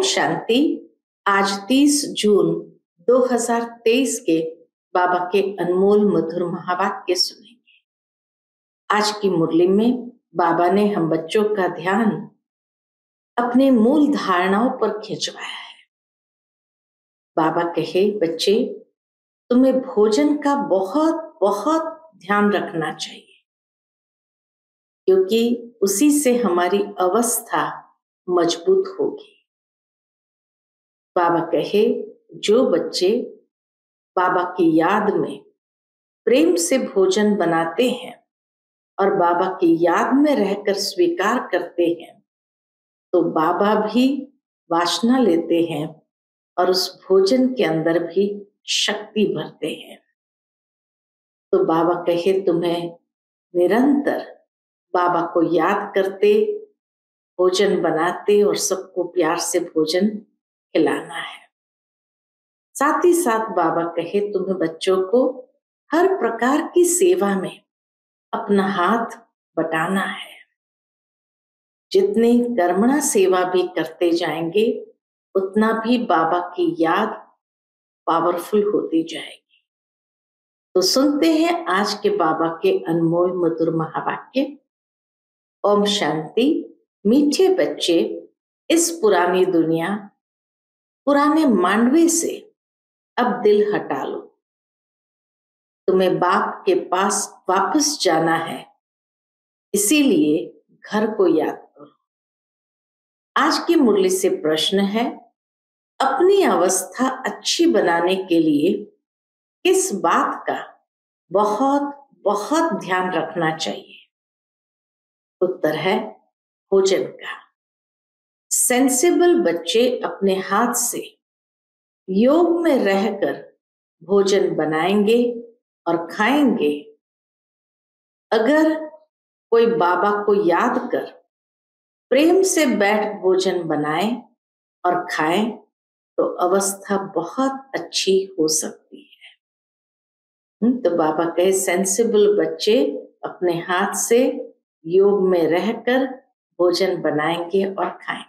शांति। आज 30 जून 2023 के बाबा के अनमोल मधुर महावाक्य सुनेंगे। आज की मुरली में बाबा ने हम बच्चों का ध्यान अपने मूल धारणाओं पर खिंचवाया है। बाबा कहे, बच्चे तुम्हें भोजन का बहुत बहुत ध्यान रखना चाहिए, क्योंकि उसी से हमारी अवस्था मजबूत होगी। बाबा कहे, जो बच्चे बाबा की याद में प्रेम से भोजन बनाते हैं और बाबा की याद में रहकर स्वीकार करते हैं, तो बाबा भी वासना लेते हैं और उस भोजन के अंदर भी शक्ति भरते हैं। तो बाबा कहे, तुम्हें निरंतर बाबा को याद करते, भोजन बनाते और सबको प्यार से भोजन खिलाना है। साथ ही साथ बाबा कहे, तुम्हें बच्चों को हर प्रकार की सेवा में अपना हाथ बटाना है। जितनी कर्मणा सेवा भी करते जाएंगे, उतना भी बाबा की याद पावरफुल होती जाएगी। तो सुनते हैं आज के बाबा के अनमोल मधुर महावाक्य। ओम शांति। मीठे बच्चे, इस पुरानी दुनिया, पुराने मांडवे से अब दिल हटा लो। तुम्हें बाप के पास वापस जाना है, इसीलिए घर को याद करो। आज की मुरली से प्रश्न है, अपनी अवस्था अच्छी बनाने के लिए किस बात का बहुत बहुत ध्यान रखना चाहिए? उत्तर है भोजन का। सेंसिबल बच्चे अपने हाथ से योग में रहकर भोजन बनाएंगे और खाएंगे। अगर कोई बाबा को याद कर प्रेम से बैठ भोजन बनाए और खाए, तो अवस्था बहुत अच्छी हो सकती है। तो बाबा कहे, सेंसिबल बच्चे अपने हाथ से योग में रहकर भोजन बनाएंगे और खाएंगे।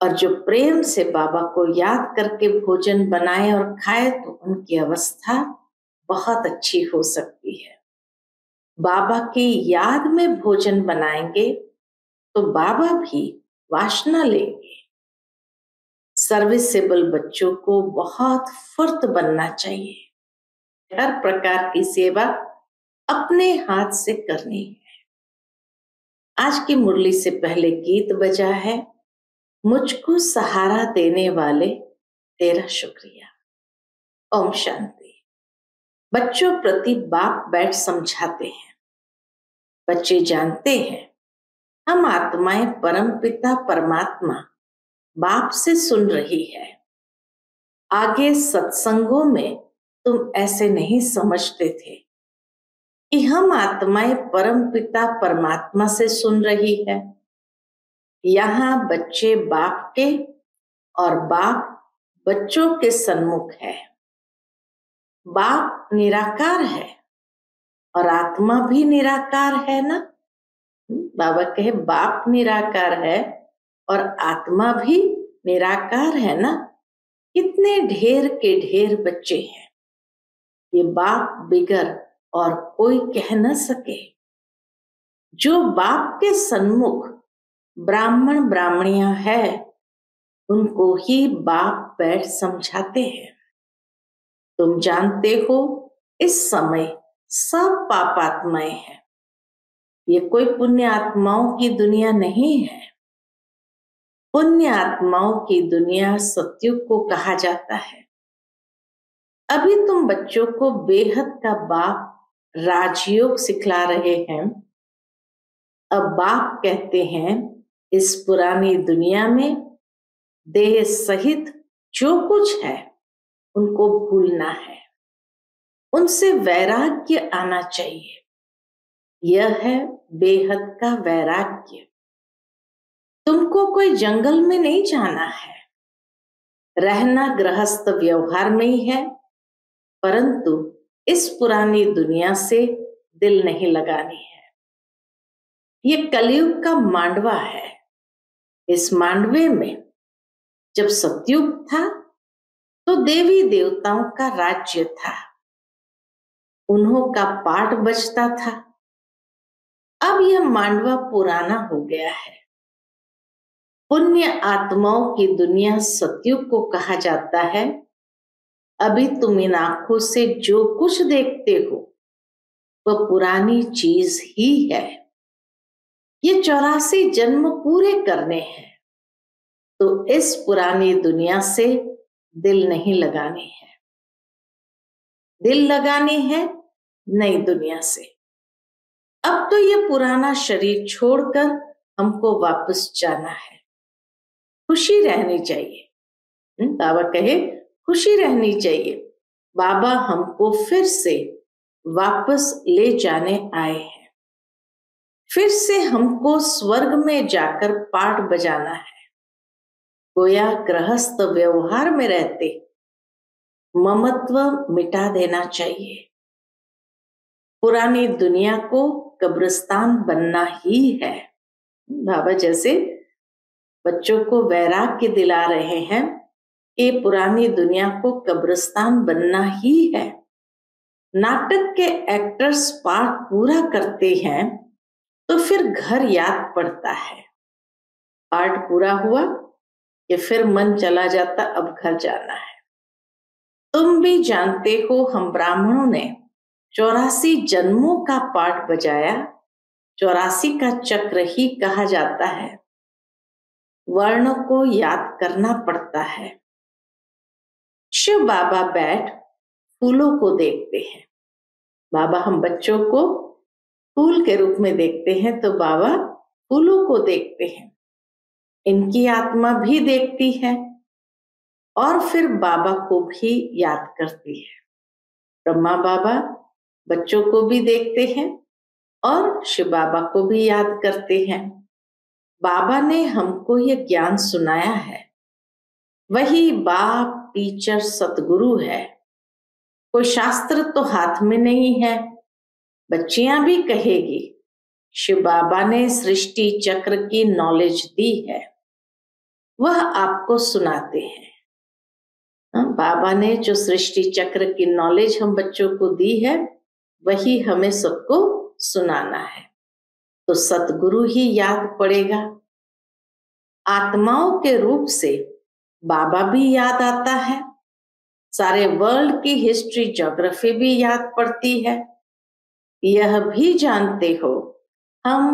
और जो प्रेम से बाबा को याद करके भोजन बनाए और खाए, तो उनकी अवस्था बहुत अच्छी हो सकती है। बाबा की याद में भोजन बनाएंगे तो बाबा भी वासना लेंगे। सर्विसेबल बच्चों को बहुत फुर्त बनना चाहिए। हर प्रकार की सेवा अपने हाथ से करनी है। आज की मुरली से पहले गीत बजा है, मुझको सहारा देने वाले तेरा शुक्रिया। ओम शांति। बच्चों प्रति बाप बैठ समझाते हैं। बच्चे जानते हैं हम आत्माएं परम पिता परमात्मा बाप से सुन रही है। आगे सत्संगों में तुम ऐसे नहीं समझते थे कि हम आत्माएं परम पिता परमात्मा से सुन रही है। यहाँ बच्चे बाप के और बाप बच्चों के सन्मुख है। बाप निराकार है और आत्मा भी निराकार है ना। बाबा कहे, बाप निराकार है और आत्मा भी निराकार है ना। कितने ढेर के ढेर बच्चे हैं, ये बाप बिगर और कोई कह न सके। जो बाप के सन्मुख ब्राह्मण ब्राह्मणियां है, उनको ही बाप बैठ समझाते हैं। तुम जानते हो इस समय सब पापात्माएं हैं। ये कोई पुण्य आत्माओं की दुनिया नहीं है। पुण्य आत्माओं की दुनिया सतयुग को कहा जाता है। अभी तुम बच्चों को बेहद का बाप राजयोग सिखला रहे हैं। अब बाप कहते हैं, इस पुरानी दुनिया में देह सहित जो कुछ है उनको भूलना है, उनसे वैराग्य आना चाहिए। यह है बेहद का वैराग्य। तुमको कोई जंगल में नहीं जाना है, रहना गृहस्थ व्यवहार में ही है, परंतु इस पुरानी दुनिया से दिल नहीं लगानी है। ये कलयुग का मांडवा है। इस मांडवे में जब सतयुग था तो देवी देवताओं का राज्य था, उन्हों का पाठ बजता था। अब यह मांडवा पुराना हो गया है। पुण्य आत्माओं की दुनिया सतयुग को कहा जाता है। अभी तुम इन आंखों से जो कुछ देखते हो वह पुरानी चीज ही है। ये 84 जन्म पूरे करने हैं, तो इस पुरानी दुनिया से दिल नहीं लगानी है, दिल लगानी है नई दुनिया से। अब तो ये पुराना शरीर छोड़कर हमको वापस जाना है। खुशी रहनी चाहिए। बाबा कहे खुशी रहनी चाहिए। बाबा हमको फिर से वापस ले जाने आए हैं। फिर से हमको स्वर्ग में जाकर पाठ बजाना है। गोया गृहस्थ व्यवहार में रहते ममत्व मिटा देना चाहिए। पुरानी दुनिया को कब्रिस्तान बनना ही है। बाबा जैसे बच्चों को वैराग्य दिला रहे हैं कि पुरानी दुनिया को कब्रिस्तान बनना ही है। नाटक के एक्टर्स पाठ पूरा करते हैं तो फिर घर याद पड़ता है। पाठ पूरा हुआ कि फिर मन चला जाता, अब घर जाना है। तुम भी जानते हो हम ब्राह्मणों ने 84 जन्मों का पाठ बजाया। 84 का चक्र ही कहा जाता है। वर्ण को याद करना पड़ता है। शिव बाबा बैठ फूलों को देखते हैं। बाबा हम बच्चों को फूल के रूप में देखते हैं, तो बाबा फूलों को देखते हैं। इनकी आत्मा भी देखती है और फिर बाबा को भी याद करती है। ब्रह्मा बाबा बच्चों को भी देखते हैं और शिव बाबा को भी याद करते हैं। बाबा ने हमको ये ज्ञान सुनाया है। वही बाप टीचर सतगुरु है। कोई शास्त्र तो हाथ में नहीं है। बच्चियां भी कहेगी शिव बाबा ने सृष्टि चक्र की नॉलेज दी है, वह आपको सुनाते हैं। बाबा ने जो सृष्टि चक्र की नॉलेज हम बच्चों को दी है, वही हमें सबको सुनाना है। तो सतगुरु ही याद पड़ेगा। आत्माओं के रूप से बाबा भी याद आता है। सारे वर्ल्ड की हिस्ट्री ज्योग्राफी भी याद पड़ती है। यह भी जानते हो हम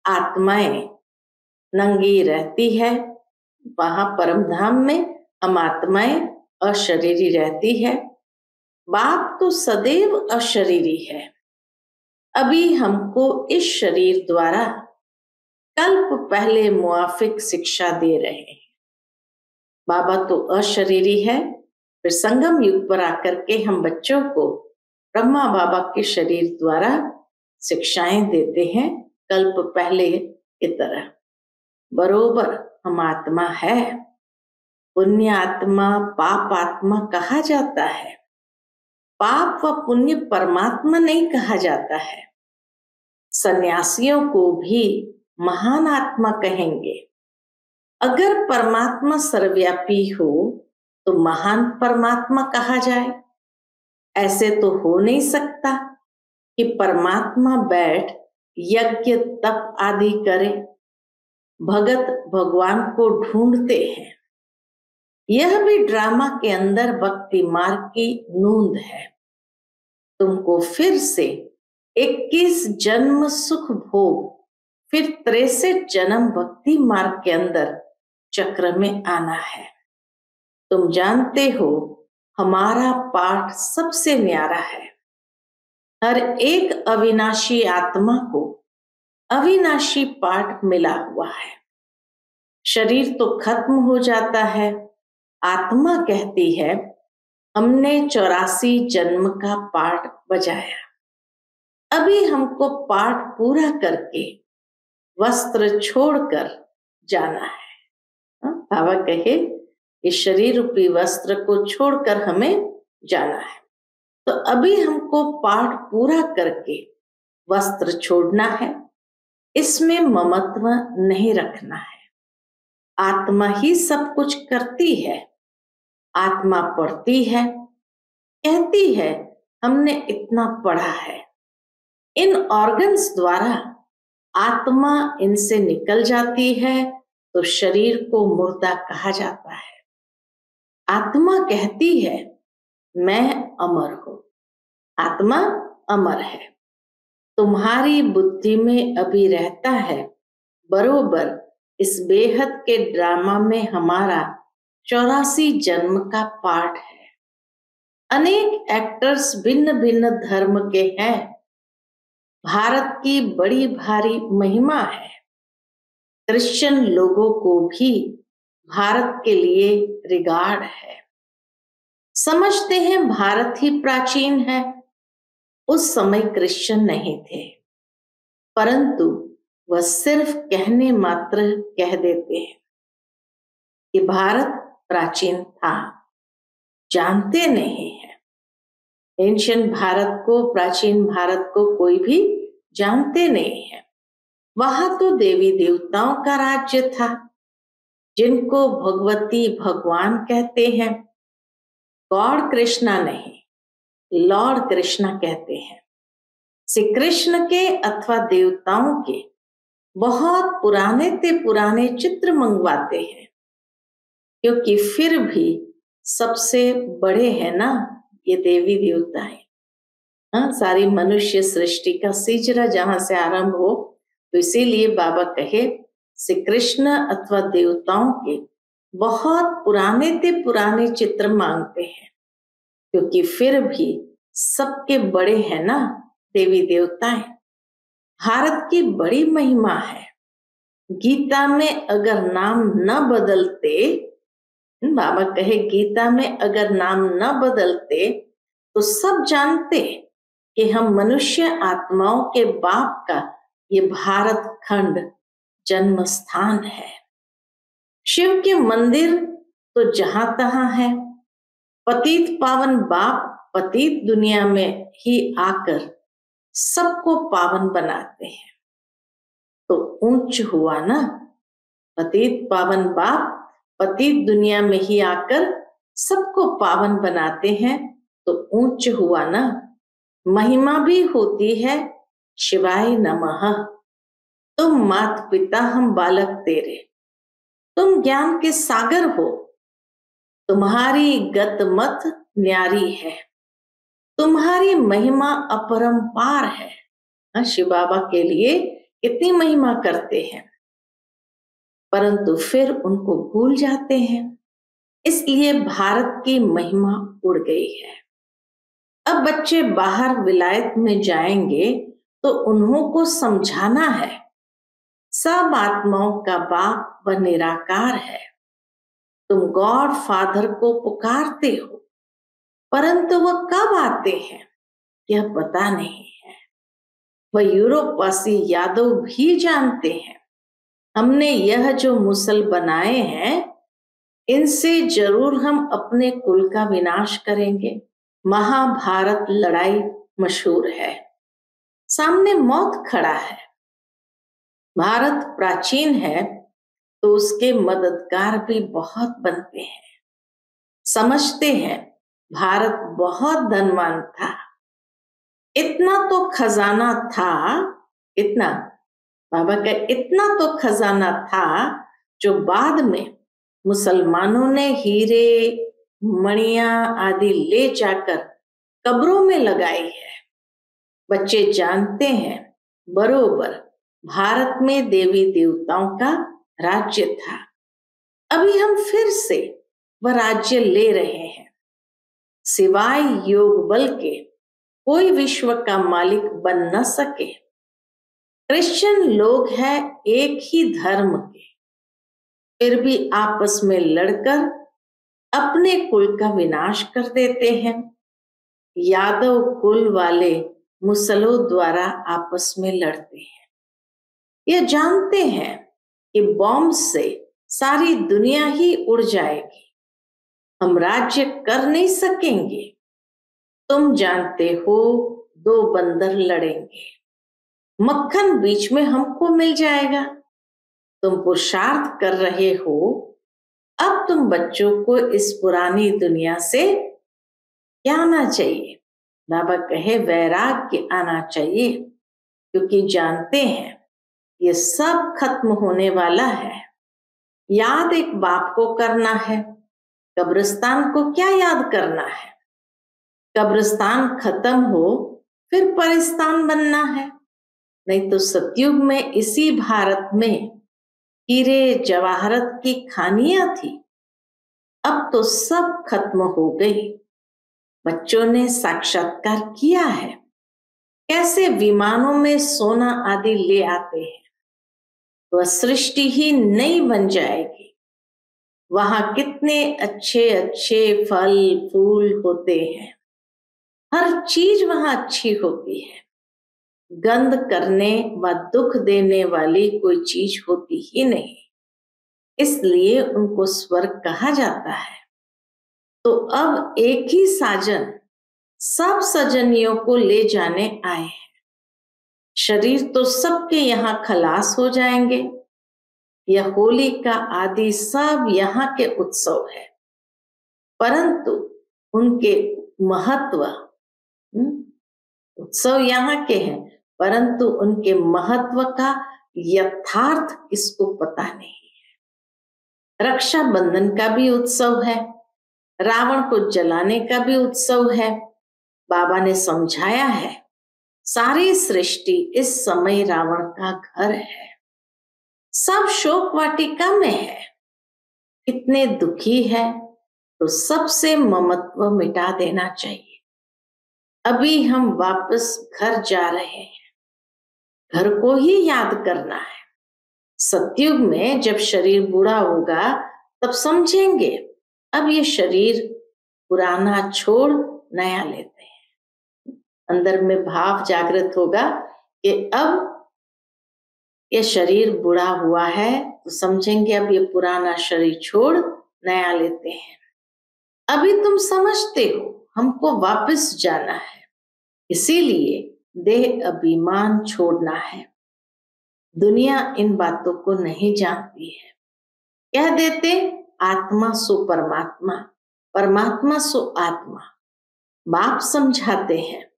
आत्माएं नंगी रहती है, वहां परम धाम में हम आत्माएं अशरीरी रहती है। बाप तो सदैव अशरीरी है। अभी हमको इस शरीर द्वारा कल्प पहले मुआफिक शिक्षा दे रहे हैं। बाबा तो अशरीरी है, फिर संगम युग पर आकर के हम बच्चों को ब्रह्मा बाबा के शरीर द्वारा शिक्षाएं देते हैं, कल्प पहले की तरह। बरोबर हम आत्मा है। पुण्य आत्मा पाप आत्मा कहा जाता है। पाप व पुण्य परमात्मा नहीं कहा जाता है। सन्यासियों को भी महान आत्मा कहेंगे। अगर परमात्मा सर्वव्यापी हो तो महान परमात्मा कहा जाए? ऐसे तो हो नहीं सकता कि परमात्मा बैठ यज्ञ तप आदि करे। भगत भगवान को ढूंढते हैं। यह भी ड्रामा के अंदर भक्ति मार्ग की नूंद है। तुमको फिर से 21 जन्म सुख भोग, फिर 63 जन्म भक्ति मार्ग के अंदर चक्र में आना है। तुम जानते हो हमारा पाठ सबसे न्यारा है। हर एक अविनाशी आत्मा को अविनाशी पाठ मिला हुआ है। शरीर तो खत्म हो जाता है, आत्मा कहती है हमने 84 जन्म का पाठ बजाया। अभी हमको पाठ पूरा करके वस्त्र छोड़कर जाना है। बाबा कहे इस शरीर रूपी वस्त्र को छोड़कर हमें जाना है। तो अभी हमको पाठ पूरा करके वस्त्र छोड़ना है। इसमें ममत्व नहीं रखना है। आत्मा ही सब कुछ करती है। आत्मा पढ़ती है, कहती है हमने इतना पढ़ा है। इन ऑर्गन्स द्वारा आत्मा इनसे निकल जाती है तो शरीर को मुर्दा कहा जाता है। आत्मा कहती है मैं अमर हूं। आत्मा अमर है। तुम्हारी बुद्धि में अभी रहता है बरोबर इस बेहद के ड्रामा में हमारा 84 जन्म का पार्ट है। अनेक एक्टर्स भिन्न भिन्न धर्म के हैं। भारत की बड़ी भारी महिमा है। क्रिश्चियन लोगों को भी भारत के लिए रिगार्ड है। समझते हैं भारत ही प्राचीन है। उस समय क्रिश्चियन नहीं थे, परंतु वह सिर्फ कहने मात्र कह देते हैं कि भारत प्राचीन था, जानते नहीं है। एंशियंट भारत को, प्राचीन भारत को कोई भी जानते नहीं है। वहां तो देवी देवताओं का राज्य था, जिनको भगवती भगवान कहते हैं। गॉड कृष्णा नहीं, लॉर्ड कृष्णा कहते हैं। श्री कृष्ण के अथवा देवताओं के बहुत पुराने ते पुराने चित्र मंगवाते हैं, क्योंकि फिर भी सबसे बड़े हैं ना ये देवी देवता है। हाँ, सारी मनुष्य सृष्टि का सिजरा जहां से आरंभ हो, तो इसीलिए बाबा कहे श्री कृष्ण अथवा देवताओं के बहुत पुराने ते पुराने चित्र मांगते हैं, क्योंकि फिर भी सबके बड़े हैं ना देवी देवताएं। भारत की बड़ी महिमा है। गीता में अगर नाम न बदलते, बाबा कहे गीता में अगर नाम न बदलते तो सब जानते कि हम मनुष्य आत्माओं के बाप का ये भारत खंड जन्म स्थान है। शिव के मंदिर तो जहां तहां है। पतित पावन बाप पतित दुनिया में ही आकर सबको पावन बनाते हैं, तो ऊंच हुआ ना। पतित पावन बाप पतित दुनिया में ही आकर सबको पावन बनाते हैं, तो ऊंच हुआ ना। महिमा भी होती है शिवाय नमः। तुम मात पिता हम बालक तेरे, तुम ज्ञान के सागर हो। तुम्हारी गत मत न्यारी है, तुम्हारी महिमा अपरंपार है। शिव बाबा के लिए कितनी महिमा करते हैं, परंतु फिर उनको भूल जाते हैं। इसलिए भारत की महिमा उड़ गई है। अब बच्चे बाहर विलायत में जाएंगे तो उन्हों को समझाना है सब आत्माओं का बाप व निराकार है। तुम गॉड फादर को पुकारते हो, परंतु वह कब आते हैं यह पता नहीं है। वह यूरोपवासी यादव भी जानते हैं, हमने यह जो मुसल बनाए हैं इनसे जरूर हम अपने कुल का विनाश करेंगे। महाभारत लड़ाई मशहूर है, सामने मौत खड़ा है। भारत प्राचीन है तो उसके मददगार भी बहुत बनते हैं। समझते हैं भारत बहुत धनवान था, इतना तो खजाना था, इतना बाबा का इतना तो खजाना था जो बाद में मुसलमानों ने हीरे मणियां आदि ले जाकर कब्रों में लगाई है। बच्चे जानते हैं बरोबर भारत में देवी देवताओं का राज्य था। अभी हम फिर से वह राज्य ले रहे हैं। सिवाय योग बल के कोई विश्व का मालिक बन न सके। क्रिश्चियन लोग हैं एक ही धर्म के, फिर भी आपस में लड़कर अपने कुल का विनाश कर देते हैं। यादव कुल वाले मुसलों द्वारा आपस में लड़ते हैं। यह जानते हैं कि बॉम्ब से सारी दुनिया ही उड़ जाएगी, हम राज्य कर नहीं सकेंगे। तुम जानते हो दो बंदर लड़ेंगे, मक्खन बीच में हमको मिल जाएगा। तुम पुरुषार्थ कर रहे हो, अब तुम बच्चों को इस पुरानी दुनिया से क्या आना चाहिए? बाबा कहे वैराग्य आना चाहिए, क्योंकि जानते हैं ये सब खत्म होने वाला है। याद एक बाप को करना है, कब्रिस्तान को क्या याद करना है? कब्रिस्तान खत्म हो फिर परिस्तान बनना है। नहीं तो सतयुग में इसी भारत में हीरे जवाहरत की खानियां थी, अब तो सब खत्म हो गई। बच्चों ने साक्षात्कार किया है कैसे विमानों में सोना आदि ले आते हैं, वह सृष्टि ही नई बन जाएगी। वहां कितने अच्छे अच्छे फल फूल होते हैं, हर चीज वहां अच्छी होती है। गंध करने व दुख देने वाली कोई चीज होती ही नहीं, इसलिए उनको स्वर्ग कहा जाता है। तो अब एक ही साजन सब सजनियों को ले जाने आए हैं। शरीर तो सबके यहाँ खलास हो जाएंगे। यह होली का आदि सब यहाँ के उत्सव है, परंतु उनके महत्व, उत्सव यहाँ के हैं, परंतु उनके महत्व का यथार्थ किसको पता नहीं है। रक्षाबंधन का भी उत्सव है, रावण को जलाने का भी उत्सव है। बाबा ने समझाया है सारी सृष्टि इस समय रावण का घर है, सब शोक वाटिका में है। कितने दुखी है तो सबसे ममत्व मिटा देना चाहिए। अभी हम वापस घर जा रहे हैं, घर को ही याद करना है। सतयुग में जब शरीर बूढ़ा होगा तब समझेंगे अब ये शरीर पुराना छोड़ नया लेते हैं। अंदर में भाव जागृत होगा कि अब ये शरीर बूढ़ा हुआ है, तो समझेंगे अब ये पुराना शरीर छोड़ नया लेते हैं। अभी तुम समझते हो हमको वापस जाना है, इसीलिए देह अभिमान छोड़ना है। दुनिया इन बातों को नहीं जानती है, कह देते आत्मा सो परमात्मा, परमात्मा सो आत्मा। बाप समझाते हैं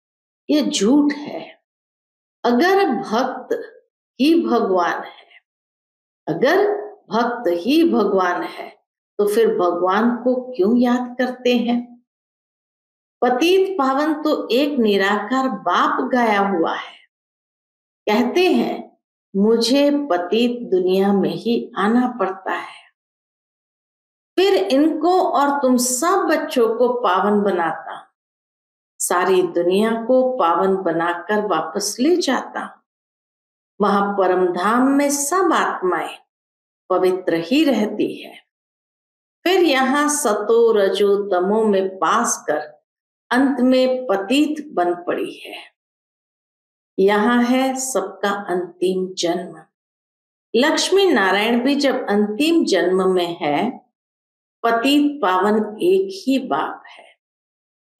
ये झूठ है। अगर भक्त ही भगवान है, अगर भक्त ही भगवान है, तो फिर भगवान को क्यों याद करते हैं? पतित पावन तो एक निराकार बाप गाया हुआ है। कहते हैं मुझे पतित दुनिया में ही आना पड़ता है, फिर इनको और तुम सब बच्चों को पावन बनाता, सारी दुनिया को पावन बनाकर वापस ले जाता। वहां परम धाम में सब आत्माएं पवित्र ही रहती है। फिर यहाँ सतो रजो तमो में पास कर अंत में पतित बन पड़ी है। यहाँ है सबका अंतिम जन्म। लक्ष्मी नारायण भी जब अंतिम जन्म में है, पतित पावन एक ही बाप है।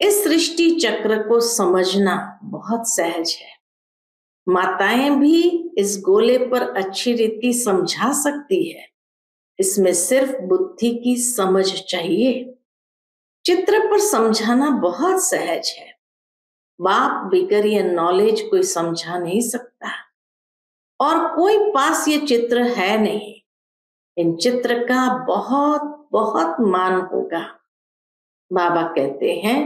इस सृष्टि चक्र को समझना बहुत सहज है। माताएं भी इस गोले पर अच्छी रीति समझा सकती है, इसमें सिर्फ बुद्धि की समझ चाहिए। चित्र पर समझाना बहुत सहज है। बाप बिगर ये नॉलेज कोई समझा नहीं सकता, और कोई पास ये चित्र है नहीं। इन चित्र का बहुत बहुत मान होगा। बाबा कहते हैं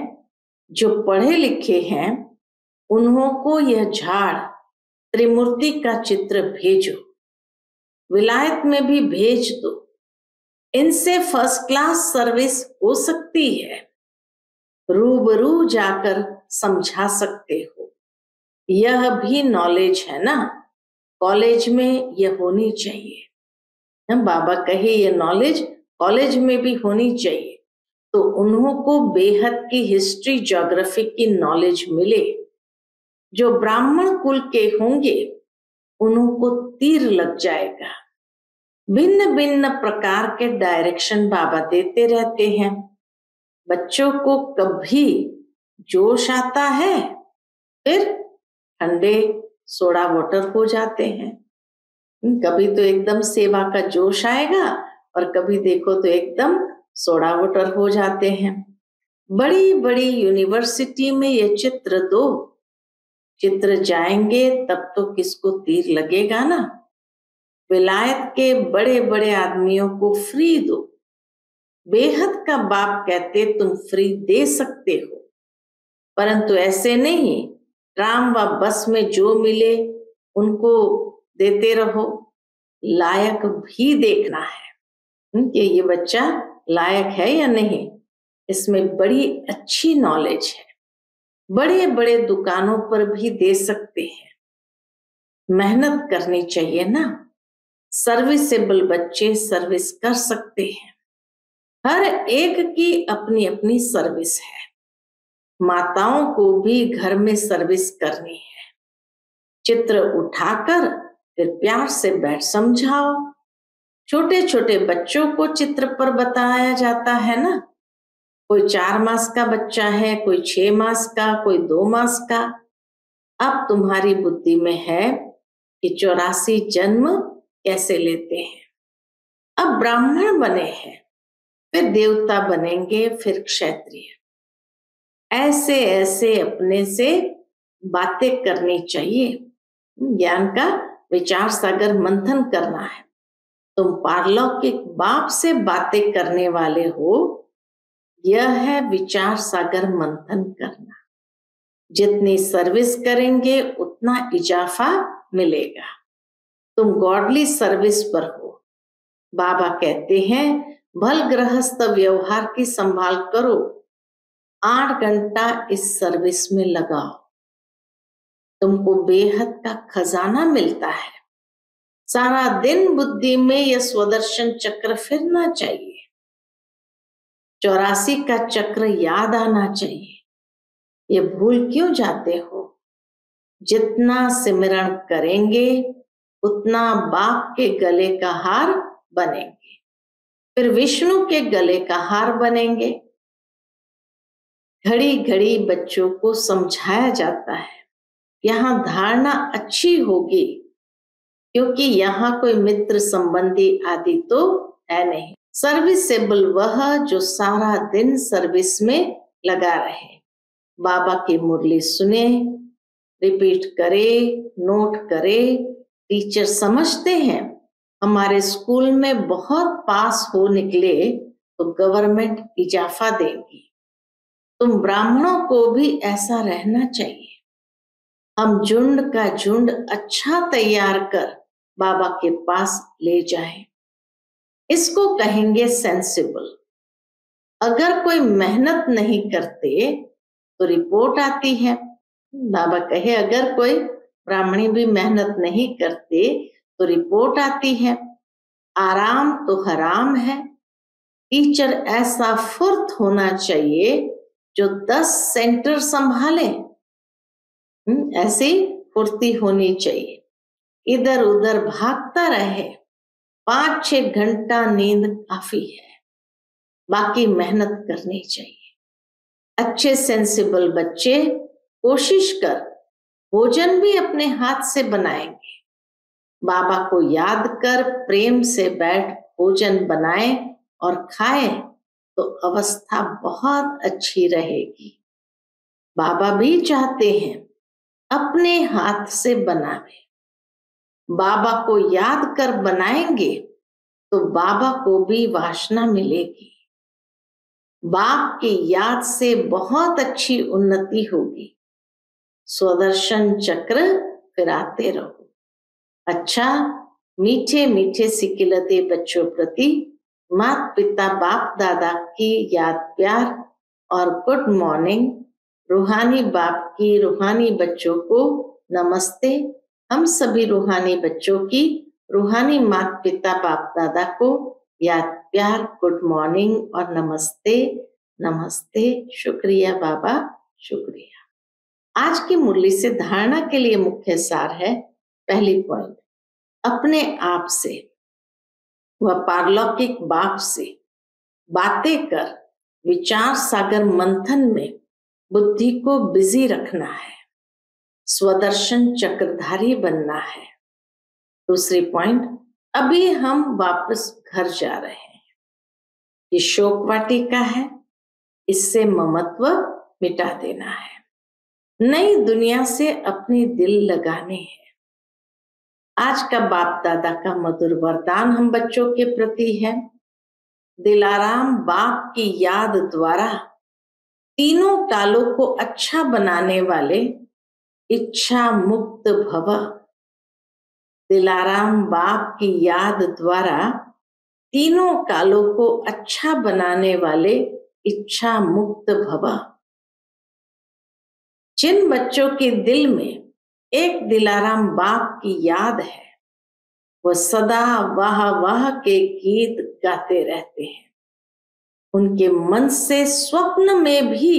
जो पढ़े लिखे हैं उन्हों को यह झाड़ त्रिमूर्ति का चित्र भेजो, विलायत में भी भेज दो, इनसे फर्स्ट क्लास सर्विस हो सकती है। रूबरू जाकर समझा सकते हो। यह भी नॉलेज है ना, कॉलेज में यह होनी चाहिए। हम बाबा कहे ये नॉलेज कॉलेज में भी होनी चाहिए, तो उन्हों को बेहद की हिस्ट्री ज्योग्राफी की नॉलेज मिले। जो ब्राह्मण कुल के होंगे उन्हों को तीर लग जाएगा। भिन्न भिन्न प्रकार के डायरेक्शन बाबा देते रहते हैं। बच्चों को कभी जोश आता है, फिर ठंडे सोडा वाटर हो जाते हैं। कभी तो एकदम सेवा का जोश आएगा और कभी देखो तो एकदम सोडा वोटर हो जाते हैं। बड़ी बड़ी यूनिवर्सिटी में ये चित्र दो, चित्र जाएंगे तब तो किसको तीर लगेगा ना। विलायत के बड़े बड़े आदमियों को फ्री दो, बेहद का बाप कहते तुम फ्री दे सकते हो, परंतु ऐसे नहीं ट्राम व बस में जो मिले उनको देते रहो। लायक भी देखना है कि ये बच्चा लायक है या नहीं, इसमें बड़ी अच्छी नॉलेज है। बड़े बड़े दुकानों पर भी दे सकते हैं, मेहनत करनी चाहिए ना। सर्विसेबल बच्चे सर्विस कर सकते हैं, हर एक की अपनी अपनी सर्विस है। माताओं को भी घर में सर्विस करनी है। चित्र उठाकर फिर प्यार से बैठ समझाओ। छोटे छोटे बच्चों को चित्र पर बताया जाता है ना। कोई 4 मास का बच्चा है, कोई 6 मास का, कोई 2 मास का। अब तुम्हारी बुद्धि में है कि 84 जन्म कैसे लेते हैं। अब ब्राह्मण बने हैं, फिर देवता बनेंगे, फिर क्षत्रिय। ऐसे ऐसे अपने से बातें करनी चाहिए। ज्ञान का विचार सागर मंथन करना है। तुम पारलौकिक बाप से बातें करने वाले हो, यह है विचार सागर मंथन करना। जितनी सर्विस करेंगे उतना इजाफा मिलेगा। तुम गॉडली सर्विस पर हो। बाबा कहते हैं भल गृहस्थ व्यवहार की संभाल करो, 8 घंटा इस सर्विस में लगाओ, तुमको बेहद का खजाना मिलता है। सारा दिन बुद्धि में यह स्वदर्शन चक्र फिरना चाहिए, 84 का चक्र याद आना चाहिए। ये भूल क्यों जाते हो? जितना सिमरण करेंगे उतना बाप के गले का हार बनेंगे, फिर विष्णु के गले का हार बनेंगे। घड़ी घड़ी बच्चों को समझाया जाता है, यहाँ धारणा अच्छी होगी क्योंकि यहाँ कोई मित्र संबंधी आदि तो है नहीं। सर्विसेबल वह जो सारा दिन सर्विस में लगा रहे। बाबा की मुरली सुने, रिपीट करे, नोट करे। टीचर समझते हैं हमारे स्कूल में बहुत पास हो निकले तो गवर्नमेंट इजाफा देगी। तुम ब्राह्मणों को भी ऐसा रहना चाहिए। हम झुंड का झुंड अच्छा तैयार कर बाबा के पास ले जाएं। इसको कहेंगे सेंसिबल। अगर कोई मेहनत नहीं करते तो रिपोर्ट आती है। बाबा कहे अगर कोई ब्राह्मणी भी मेहनत नहीं करते तो रिपोर्ट आती है। आराम तो हराम है। टीचर ऐसा फुर्त होना चाहिए जो 10 सेंटर संभाले, ऐसी फुर्ती होनी चाहिए। इधर उधर भागता रहे, 5-6 घंटा नींद काफी है, बाकी मेहनत करनी चाहिए। अच्छे सेंसिबल बच्चे कोशिश कर भोजन भी अपने हाथ से बनाएंगे। बाबा को याद कर प्रेम से बैठ भोजन बनाए और खाए तो अवस्था बहुत अच्छी रहेगी। बाबा भी चाहते हैं अपने हाथ से बनावे। बाबा को याद कर बनाएंगे तो बाबा को भी वासना मिलेगी। बाप की याद से बहुत अच्छी उन्नति होगी। स्वदर्शन चक्र फिराते रहो। अच्छा, मीठे मीठे सिकिलते बच्चों प्रति माता पिता बाप दादा की याद प्यार और गुड मॉर्निंग। रूहानी बाप की रूहानी बच्चों को नमस्ते। हम सभी रूहानी बच्चों की रूहानी माता पिता बाप दादा को याद प्यार, गुड मॉर्निंग और नमस्ते नमस्ते। शुक्रिया बाबा, शुक्रिया। आज की मुरली से धारणा के लिए मुख्य सार है। पहली पॉइंट, अपने आप से व पारलौकिक बाप से बातें कर विचार सागर मंथन में बुद्धि को बिजी रखना है। स्वदर्शन चक्रधारी बनना है। दूसरी पॉइंट, अभी हम वापस घर जा रहे हैं। ये शोक वाटिका है, इससे ममत्व मिटा देना है, नई दुनिया से अपने दिल लगाने हैं। आज का बाप दादा का मधुर वरदान हम बच्चों के प्रति है। दिलाराम बाप की याद द्वारा तीनों कालों को अच्छा बनाने वाले इच्छा मुक्त भव। दिलाराम बाप की याद द्वारा तीनों कालों को अच्छा बनाने वाले इच्छा मुक्त भव। जिन बच्चों के दिल में एक दिलाराम बाप की याद है, वह सदा वाह वाह के गीत गाते रहते हैं। उनके मन से स्वप्न में भी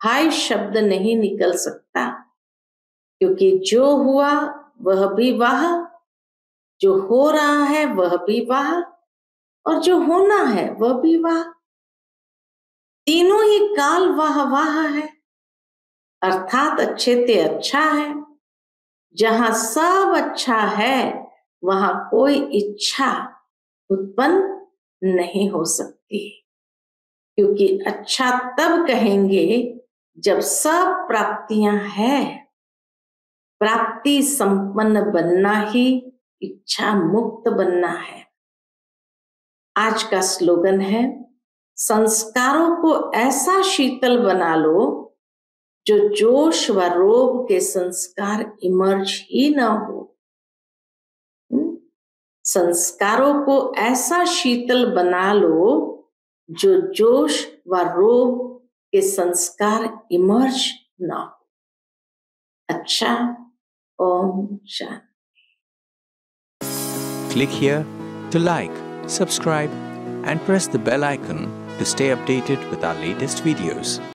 हाय शब्द नहीं निकल सकता, क्योंकि जो हुआ वह भी वाह, जो हो रहा है वह भी वाह, और जो होना है वह भी वाह। तीनों ही काल वाह वाह है, अर्थात अच्छे ते अच्छा है। जहां सब अच्छा है वहां कोई इच्छा उत्पन्न नहीं हो सकती, क्योंकि अच्छा तब कहेंगे जब सब प्राप्तियां हैं। प्राप्ति संपन्न बनना ही इच्छा मुक्त बनना है। आज का स्लोगन है, संस्कारों को ऐसा शीतल बना लो जो जोश व रोब के संस्कार इमर्ज ही ना हो। संस्कारों को ऐसा शीतल बना लो जो जोश व रोब के संस्कार इमर्ज ना हो। अच्छा, Om Shanti. Click here to like, subscribe and press the bell icon to stay updated with our latest videos.